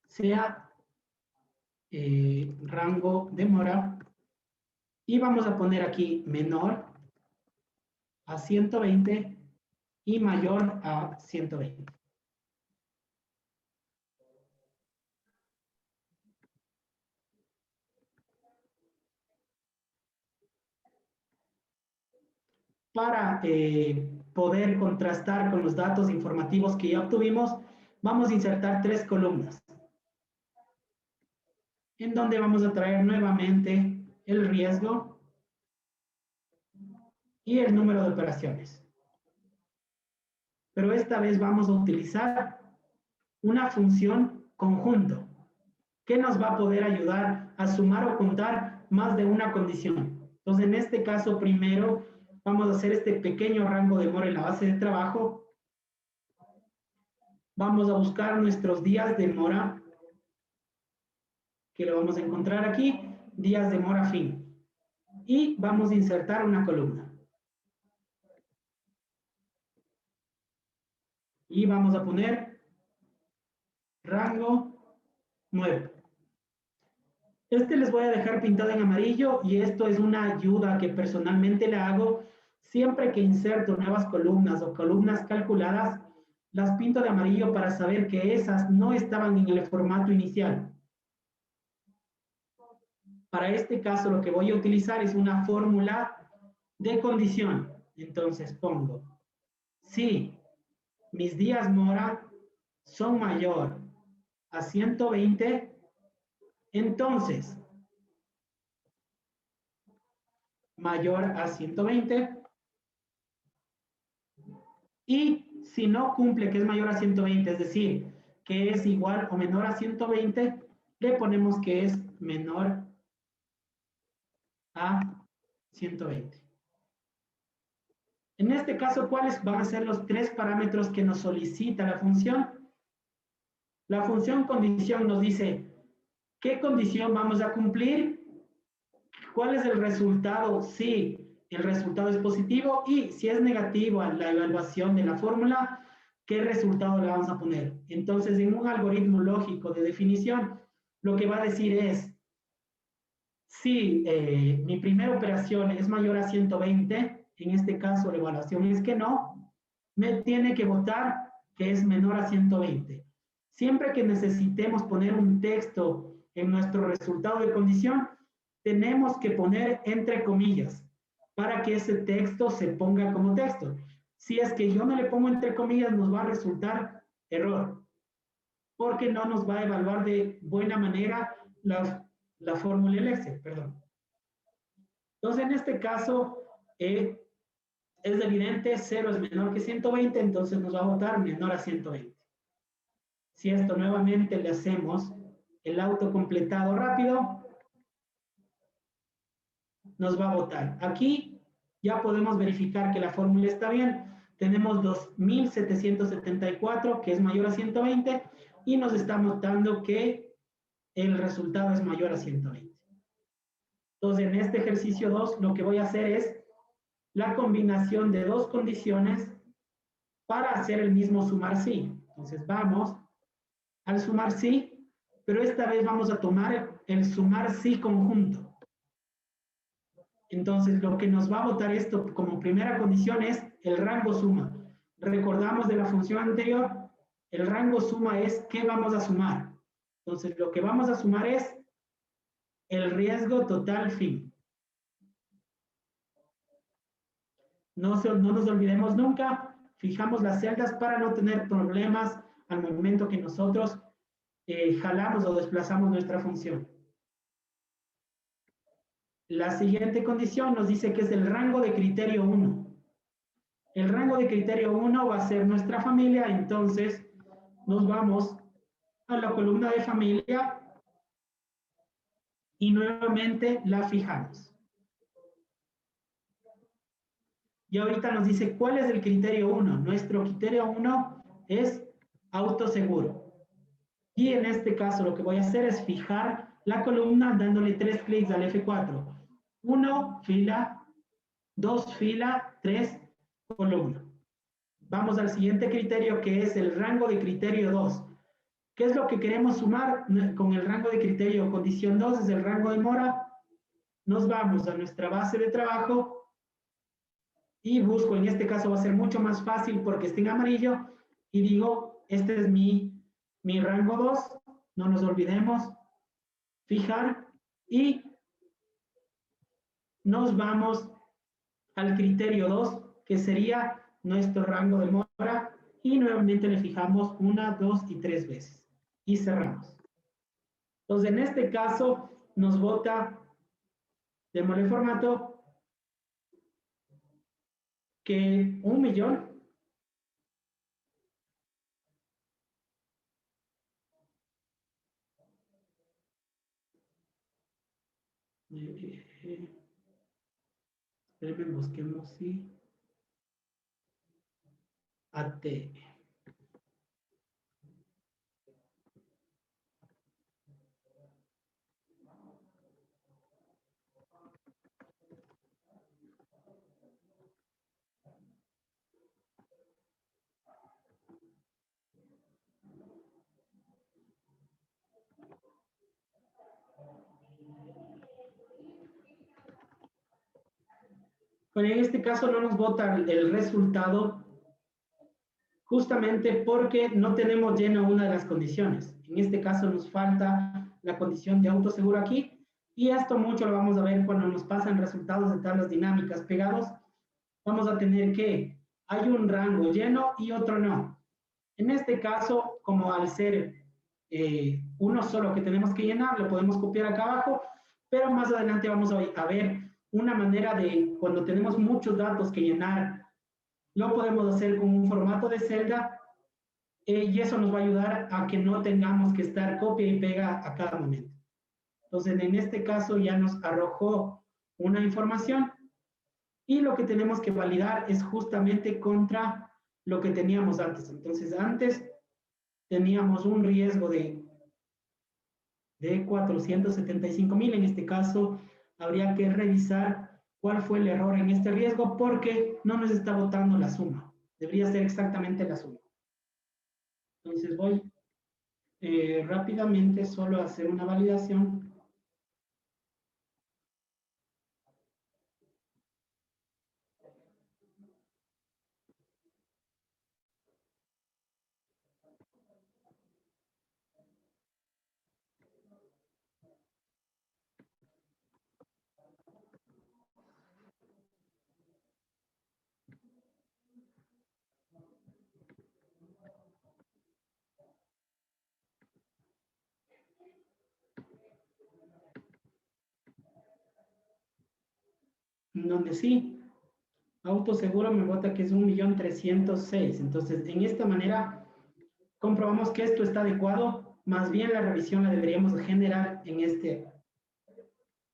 sea rango de mora. Y vamos a poner aquí menor a 120 y mayor a 120. Para poder contrastar con los datos informativos que ya obtuvimos, vamos a insertar 3 columnas, en donde vamos a traer nuevamente el riesgo y el número de operaciones. Pero esta vez vamos a utilizar una función conjunto que nos va a poder ayudar a sumar o contar más de una condición. Entonces, en este caso, primero vamos a hacer este pequeño rango de mora en la base de trabajo. Vamos a buscar nuestros días de mora, que lo vamos a encontrar aquí, días de mora fin. Y vamos a insertar una columna. Y vamos a poner rango nuevo. Este les voy a dejar pintado en amarillo y esto es una ayuda que personalmente le hago siempre que inserto nuevas columnas o columnas calculadas, las pinto de amarillo para saber que esas no estaban en el formato inicial. Para este caso lo que voy a utilizar es una fórmula de condición. Entonces pongo, si mis días mora son mayor a 120, entonces mayor a 120, y si no cumple que es mayor a 120, es decir, que es igual o menor a 120, le ponemos que es menor a 120. En este caso, ¿cuáles van a ser los 3 parámetros que nos solicita la función? La función condición nos dice qué condición vamos a cumplir, cuál es el resultado, si el resultado es positivo, y si es negativo a la evaluación de la fórmula, qué resultado le vamos a poner. Entonces, en un algoritmo lógico de definición, lo que va a decir es, si mi primera operación es mayor a 120, en este caso la evaluación es que no, me tiene que votar que es menor a 120. Siempre que necesitemos poner un texto en nuestro resultado de condición, tenemos que poner entre comillas para que ese texto se ponga como texto. Si es que yo no le pongo entre comillas, nos va a resultar error, porque no nos va a evaluar de buena manera la fórmula del Excel, perdón. Entonces, en este caso, es evidente, 0 es menor que 120, entonces nos va a votar menor a 120. Si esto nuevamente le hacemos el autocompletado rápido, nos va a votar. Aquí ya podemos verificar que la fórmula está bien. Tenemos 2774, que es mayor a 120, y nos está mostrando que el resultado es mayor a 120. Entonces, en este ejercicio 2, lo que voy a hacer es la combinación de 2 condiciones para hacer el mismo sumar sí. Entonces, vamos al sumar sí, pero esta vez vamos a tomar el sumar sí conjunto. Entonces, lo que nos va a votar esto como primera condición es el rango suma. Recordamos de la función anterior, el rango suma es ¿qué vamos a sumar? Entonces, lo que vamos a sumar es el riesgo total fin. No nos olvidemos nunca, fijamos las celdas para no tener problemas al momento que nosotros jalamos o desplazamos nuestra función. La siguiente condición nos dice que es el rango de criterio 1. El rango de criterio 1 va a ser nuestra familia, entonces nos vamos a la columna de familia y nuevamente la fijamos. Y ahorita nos dice cuál es el criterio 1. Nuestro criterio 1 es autoseguro. Y en este caso lo que voy a hacer es fijar la columna dándole 3 clics al F4. 1, fila, 2, fila, 3, columna. Vamos al siguiente criterio, que es el rango de criterio 2. ¿Qué es lo que queremos sumar con el rango de criterio? Condición 2 es el rango de mora. Nos vamos a nuestra base de trabajo y busco, en este caso va a ser mucho más fácil porque está en amarillo, y digo, este es mi rango 2, no nos olvidemos, fijar, y nos vamos al criterio 2, que sería nuestro rango de mora, y nuevamente le fijamos 1, 2 y 3 veces, y cerramos. Entonces, en este caso, nos bota, démosle formato, que 1.000.000 espérenme, busquemos si AT. Bueno, en este caso no nos bota el resultado justamente porque no tenemos llena una de las condiciones. En este caso nos falta la condición de autoseguro aquí, y esto mucho lo vamos a ver cuando nos pasan resultados de tablas dinámicas pegados. Vamos a tener que hay un rango lleno y otro no. En este caso, como al ser uno solo que tenemos que llenar, lo podemos copiar acá abajo, pero más adelante vamos a ver una manera de, cuando tenemos muchos datos que llenar, lo podemos hacer con un formato de celda, y eso nos va a ayudar a que no tengamos que estar copia y pega a cada momento. Entonces, en este caso ya nos arrojó una información, y lo que tenemos que validar es justamente contra lo que teníamos antes. Entonces, antes teníamos un riesgo de 475.000. En este caso, habría que revisar cuál fue el error en este riesgo, porque no nos está botando la suma. Debería ser exactamente la suma. Entonces voy rápidamente solo a hacer una validación. Donde sí, autoseguro me bota que es 1.306.000. Entonces, en esta manera comprobamos que esto está adecuado. Más bien la revisión la deberíamos generar en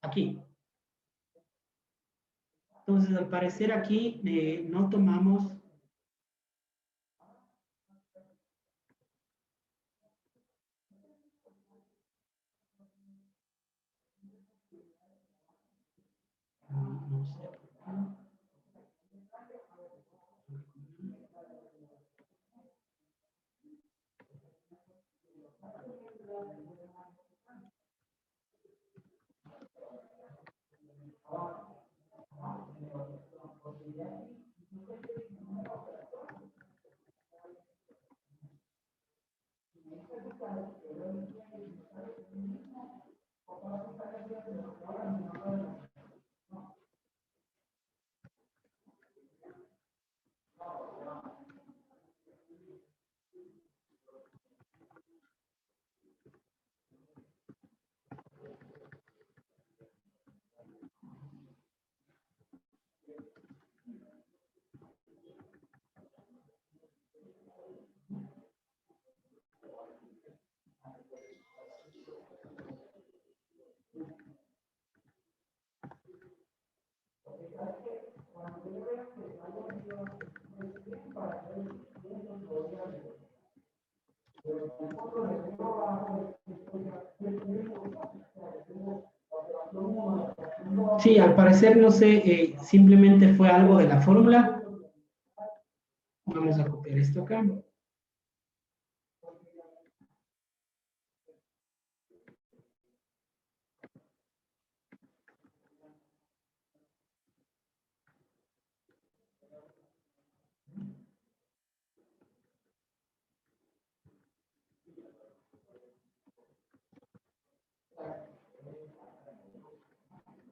aquí. Entonces, al parecer aquí no tomamos no sé. Sí, al parecer, no sé, simplemente fue algo de la fórmula. Vamos a copiar esto acá.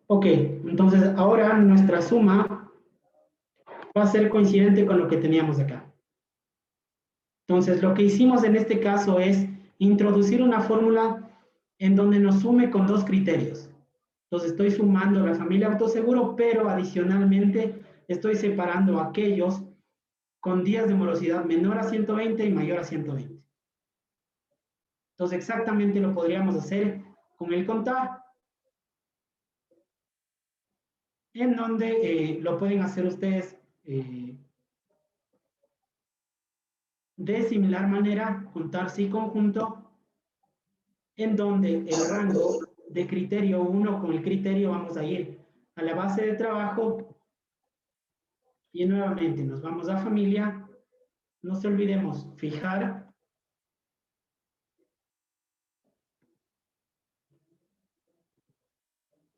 Ok, entonces ahora nuestra suma va a ser coincidente con lo que teníamos acá. Entonces, lo que hicimos en este caso es introducir una fórmula en donde nos sume con dos criterios. Entonces, estoy sumando la familia autoseguro, pero adicionalmente estoy separando aquellos con días de morosidad menor a 120 y mayor a 120. Entonces, exactamente lo podríamos hacer con el contar, en donde lo pueden hacer ustedes de similar manera, contar sí conjunto, en donde el rango de criterio 1 con el criterio vamos a ir a la base de trabajo y nuevamente nos vamos a familia. No se olvidemos fijar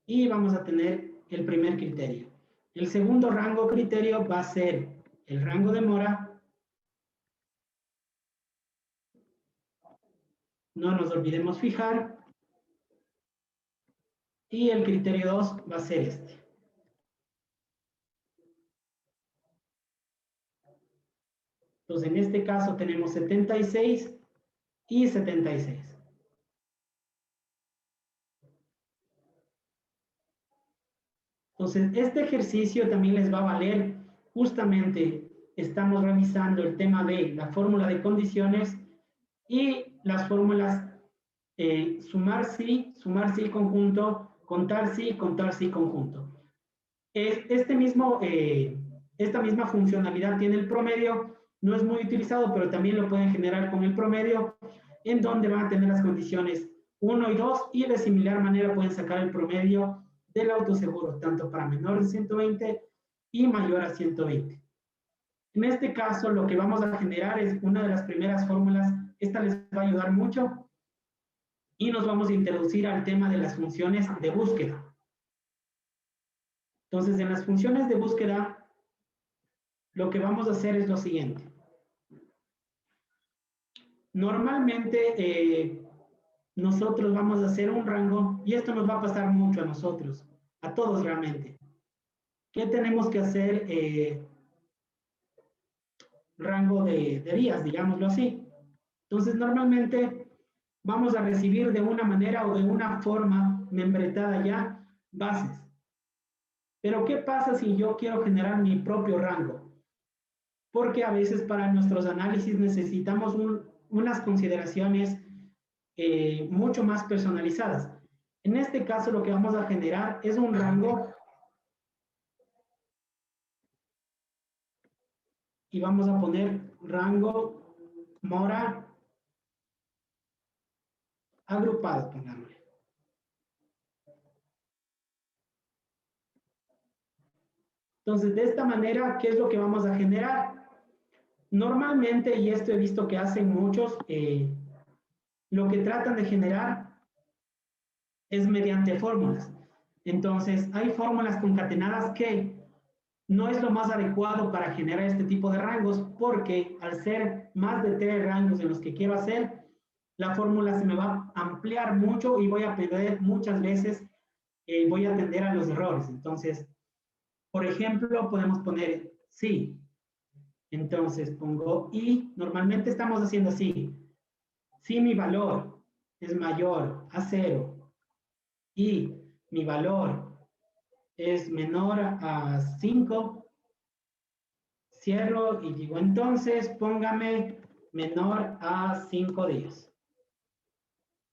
y vamos a tener el primer criterio. El segundo rango criterio va a ser el rango de mora. No nos olvidemos fijar. Y el criterio 2 va a ser este. Entonces, en este caso tenemos 76 y 76. Entonces, este ejercicio también les va a valer. Justamente estamos revisando el tema de la fórmula de condiciones y las fórmulas sumar sí conjunto, contar sí conjunto. Esta misma funcionalidad tiene el promedio, no es muy utilizado, pero también lo pueden generar con el promedio, en donde van a tener las condiciones 1 y 2, y de similar manera pueden sacar el promedio del autoseguro, tanto para menor de 120 y mayor a 120. En este caso, lo que vamos a generar es una de las primeras fórmulas. Esta les va a ayudar mucho, y nos vamos a introducir al tema de las funciones de búsqueda. Entonces, en las funciones de búsqueda, lo que vamos a hacer es lo siguiente. Normalmente, nosotros vamos a hacer un rango, y esto nos va a pasar mucho a nosotros, a todos realmente. ¿Qué tenemos que hacer? Rango de días, digámoslo así. Entonces, normalmente vamos a recibir de una manera o de una forma membretada ya bases. Pero, ¿qué pasa si yo quiero generar mi propio rango? Porque a veces para nuestros análisis necesitamos unas consideraciones mucho más personalizadas. En este caso, lo que vamos a generar es un rango y vamos a poner rango mora agrupado, pongámosle. Entonces, de esta manera, ¿qué es lo que vamos a generar? Normalmente, y esto he visto que hacen muchos, lo que tratan de generar es mediante fórmulas. Entonces, hay fórmulas concatenadas que no es lo más adecuado para generar este tipo de rangos, porque al ser más de 3 rangos en los que quiero hacer, la fórmula se me va a ampliar mucho y voy a perder muchas veces, voy a tender a los errores. Entonces, por ejemplo, podemos poner sí. Entonces pongo y, normalmente estamos haciendo así. Si mi valor es mayor a 0 y mi valor es menor a 5, cierro y digo, entonces póngame menor a 5 días.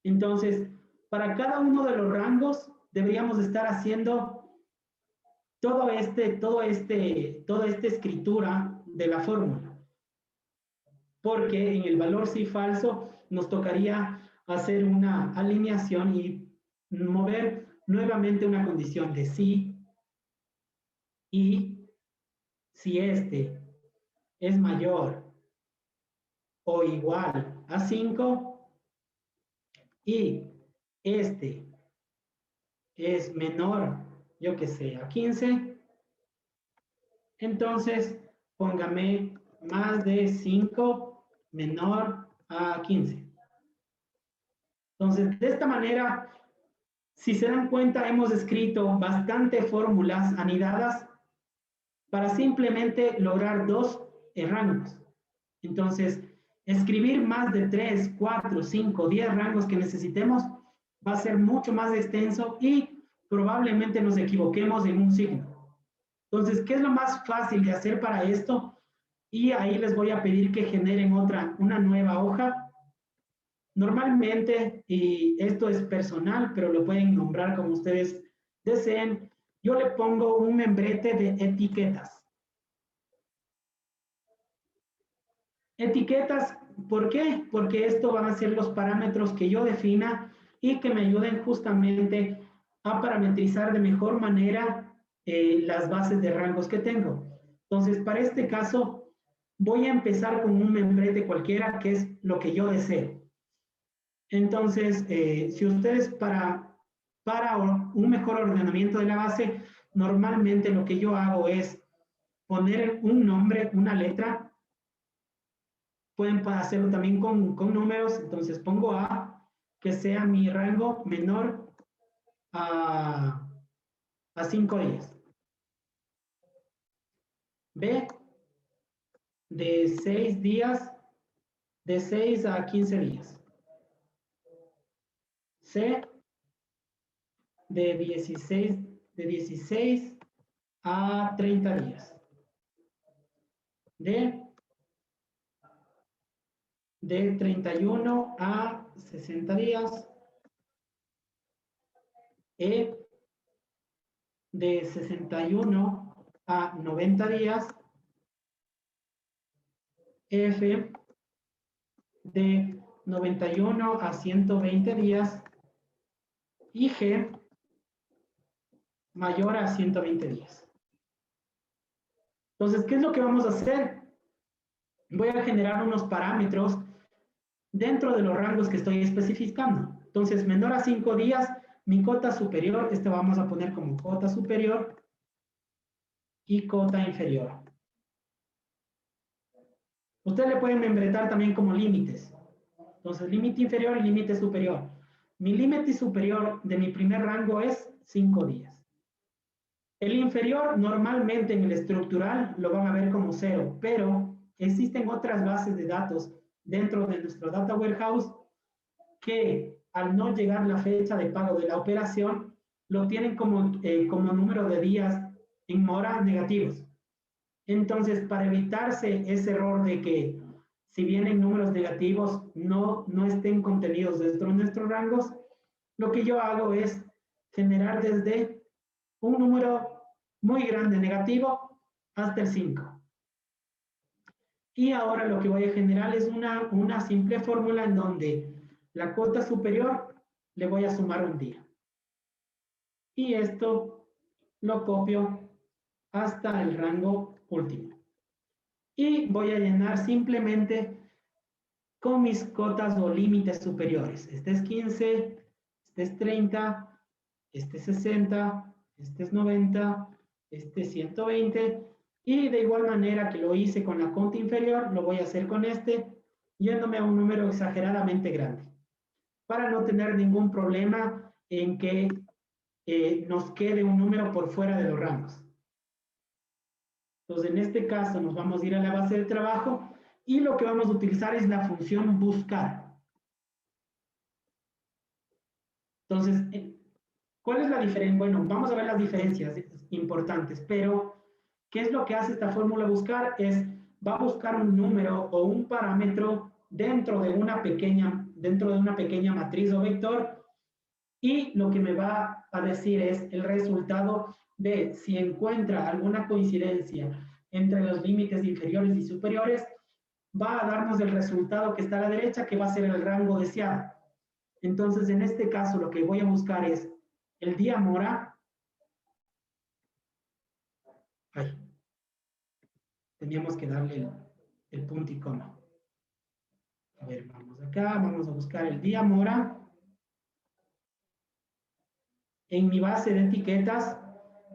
Entonces, para cada uno de los rangos deberíamos estar haciendo toda esta escritura de la fórmula. porque en el valor sí falso nos tocaría hacer una alineación y mover nuevamente una condición de sí y si este es mayor o igual a 5 y este es menor, yo que sé, a 15, entonces póngame más de 5 menor a 15. Entonces, de esta manera, si se dan cuenta, hemos escrito bastante fórmulas anidadas para simplemente lograr dos rangos. Entonces, escribir más de 3, 4, 5, 10 rangos que necesitemos va a ser mucho más extenso y probablemente nos equivoquemos en un signo. Entonces, ¿qué es lo más fácil de hacer para esto? Y ahí les voy a pedir que generen una nueva hoja. Normalmente, y esto es personal, pero lo pueden nombrar como ustedes deseen, yo le pongo un membrete de etiquetas. Etiquetas, ¿por qué? Porque esto van a ser los parámetros que yo defina y que me ayuden justamente a parametrizar de mejor manera las bases de rangos que tengo. Entonces, para este caso, voy a empezar con un membrete cualquiera, que es lo que yo deseo. Entonces, si ustedes para un mejor ordenamiento de la base, normalmente lo que yo hago es poner un nombre, una letra. Pueden hacerlo también con números. Entonces pongo A, que sea mi rango menor a 5 días. B, de 6 días, de 6 a 15 días. C, de 16 a 30 días. D, de 31 a 60 días. E, de 61 a 90 días. F, de 91 a 120 días. Y G, mayor a 120 días. Entonces, ¿qué es lo que vamos a hacer? Voy a generar unos parámetros dentro de los rangos que estoy especificando. Entonces, menor a 5 días, mi cota superior, este vamos a poner como cota superior y cota inferior. Ustedes le pueden membretar también como límites. Entonces, límite inferior y límite superior. Mi límite superior de mi primer rango es 5 días. El inferior normalmente en el estructural lo van a ver como 0, pero existen otras bases de datos dentro de nuestro Data Warehouse que al no llegar la fecha de pago de la operación, lo tienen como número de días en mora negativos. Entonces, para evitarse ese error de que si vienen números negativos no estén contenidos dentro de nuestros rangos, lo que yo hago es generar desde un número muy grande negativo hasta el 5. Y ahora lo que voy a generar es una simple fórmula en donde la cota superior le voy a sumar un día. Y esto lo copio hasta el rango último. Y voy a llenar simplemente con mis cotas o límites superiores. Este es 15, este es 30, este es 60, este es 90, este es 120. Y de igual manera que lo hice con la cota inferior, lo voy a hacer con este, yéndome a un número exageradamente grande, para no tener ningún problema en que nos quede un número por fuera de los rangos. Entonces, en este caso, nos vamos a ir a la base de trabajo y lo que vamos a utilizar es la función buscar. Entonces, ¿cuál es la diferencia? Bueno, vamos a ver las diferencias importantes, pero ¿qué es lo que hace esta fórmula buscar? Va a buscar un número o un parámetro dentro de una pequeña matriz o vector, y lo que me va a decir es el resultado de si encuentra alguna coincidencia entre los límites inferiores y superiores, va a darnos el resultado que está a la derecha, que va a ser el rango deseado. Entonces, en este caso, lo que voy a buscar es el día mora. Ay, teníamos que darle el punto y coma. A ver, vamos acá, vamos a buscar el día mora en mi base de etiquetas,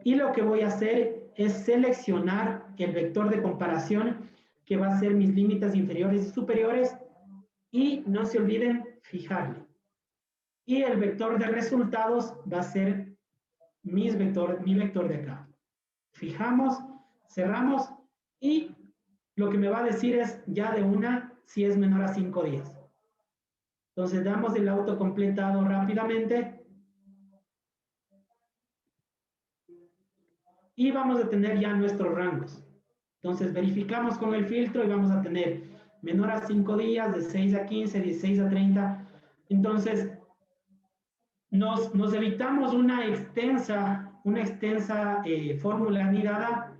y lo que voy a hacer es seleccionar el vector de comparación que va a ser mis límites inferiores y superiores, y no se olviden fijarle. Y el vector de resultados va a ser mi vector de acá. Fijamos, cerramos, y lo que me va a decir es ya de una si es menor a 5 días. Entonces damos el autocompletado rápidamente. Y vamos a tener ya nuestros rangos. Entonces verificamos con el filtro y vamos a tener menor a 5 días, de 6 a 15, 16 a 30. Entonces nos evitamos una extensa fórmula anidada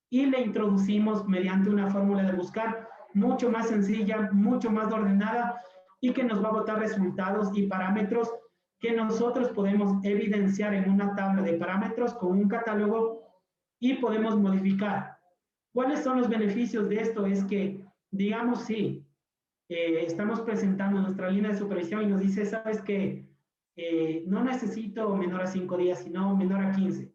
y le introducimos mediante una fórmula de buscar mucho más sencilla, mucho más ordenada, y que nos va a botar resultados y parámetros que nosotros podemos evidenciar en una tabla de parámetros con un catálogo y podemos modificar. ¿Cuáles son los beneficios de esto? Es que, digamos, si estamos presentando nuestra línea de supervisión y nos dice, ¿sabes qué? No necesito menor a 5 días, sino menor a 15.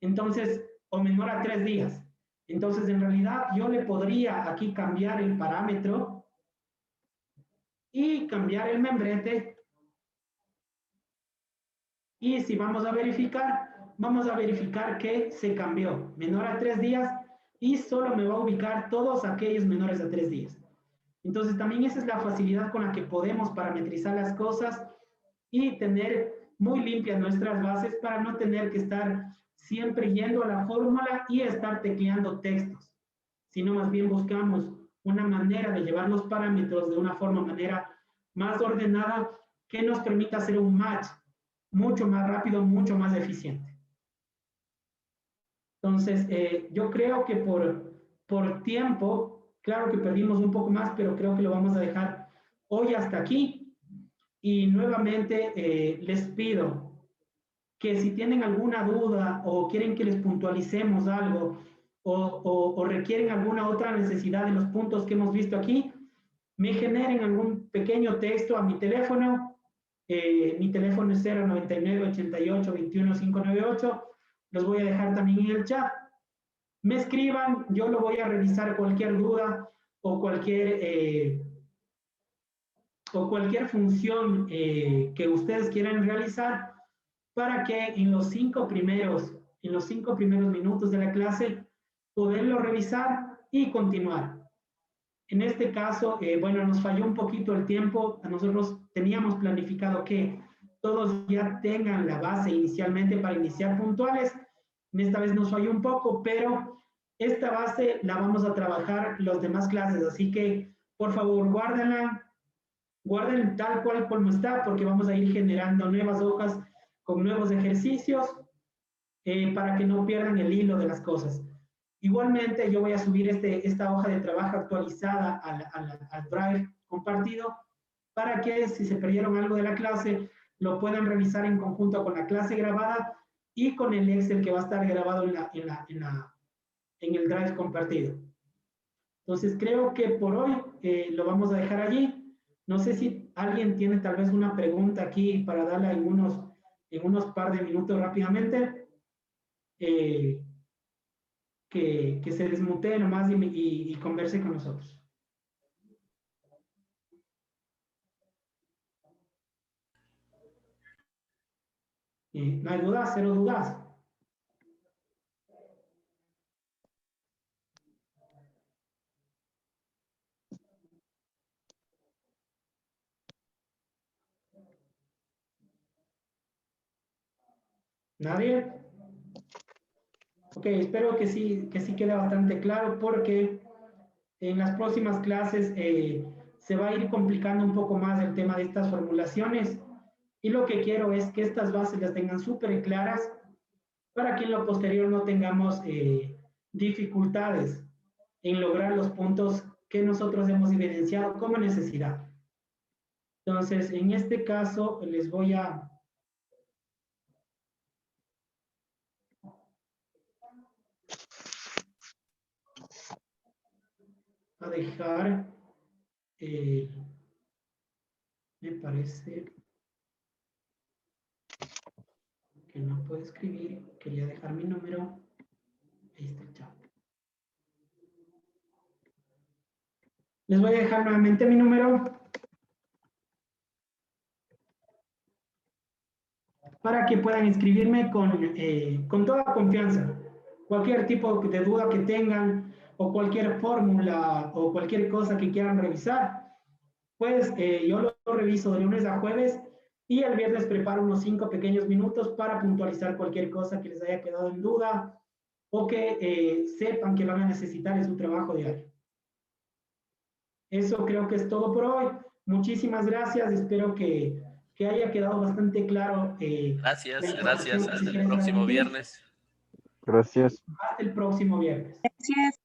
Entonces, o menor a 3 días. Entonces, en realidad, yo le podría aquí cambiar el parámetro y cambiar el membrete. Y si vamos a verificar que se cambió menor a 3 días, y solo me va a ubicar todos aquellos menores a 3 días. Entonces también esa es la facilidad con la que podemos parametrizar las cosas y tener muy limpias nuestras bases para no tener que estar siempre yendo a la fórmula y estar tecleando textos, sino más bien buscamos una manera de llevar los parámetros de una manera más ordenada que nos permita hacer un match mucho más rápido, mucho más eficiente. Entonces, yo creo que por tiempo, claro que perdimos un poco más, pero creo que lo vamos a dejar hoy hasta aquí. Y nuevamente les pido que si tienen alguna duda o quieren que les puntualicemos algo o requieren alguna otra necesidad de los puntos que hemos visto aquí, me generen algún pequeño texto a mi teléfono. Mi teléfono es 099 88 21 598. Los voy a dejar también en el chat. Me escriban, yo lo voy a revisar cualquier duda o cualquier función que ustedes quieran realizar, para que en los 5 primeros minutos de la clase poderlo revisar y continuar. En este caso, bueno, nos falló un poquito el tiempo. Nosotros teníamos planificado que todos ya tengan la base inicialmente para iniciar puntuales. En esta vez nos falló un poco, pero esta base la vamos a trabajar las demás clases. Así que, por favor, guárdenla, guarden tal cual como está, porque vamos a ir generando nuevas hojas con nuevos ejercicios para que no pierdan el hilo de las cosas. Igualmente, yo voy a subir esta hoja de trabajo actualizada al Drive compartido, para que si se perdieron algo de la clase, lo puedan revisar en conjunto con la clase grabada y con el Excel que va a estar grabado en el Drive compartido. Entonces, creo que por hoy lo vamos a dejar allí. No sé si alguien tiene tal vez una pregunta aquí para darle en unos par de minutos rápidamente. Que se desmutee nomás y converse con nosotros. No hay dudas, cero dudas. ¿Nadie? Ok, espero que sí quede bastante claro, porque en las próximas clases se va a ir complicando un poco más el tema de estas formulaciones, y lo que quiero es que estas bases las tengan súper claras para que en lo posterior no tengamos dificultades en lograr los puntos que nosotros hemos evidenciado como necesidad. Entonces, en este caso, les voy a dejar, me parece que no puedo escribir, quería dejar mi número, ahí está el chat. Les voy a dejar nuevamente mi número para que puedan escribirme con toda confianza. Cualquier tipo de duda que tengan o cualquier fórmula o cualquier cosa que quieran revisar, pues yo lo reviso de lunes a jueves y el viernes preparo unos 5 pequeños minutos para puntualizar cualquier cosa que les haya quedado en duda o que sepan que van a necesitar en su trabajo diario. Eso creo que es todo por hoy. Muchísimas gracias. Espero que haya quedado bastante claro. Gracias, gracias. Hasta el próximo viernes. Gracias. Hasta el próximo viernes. Gracias.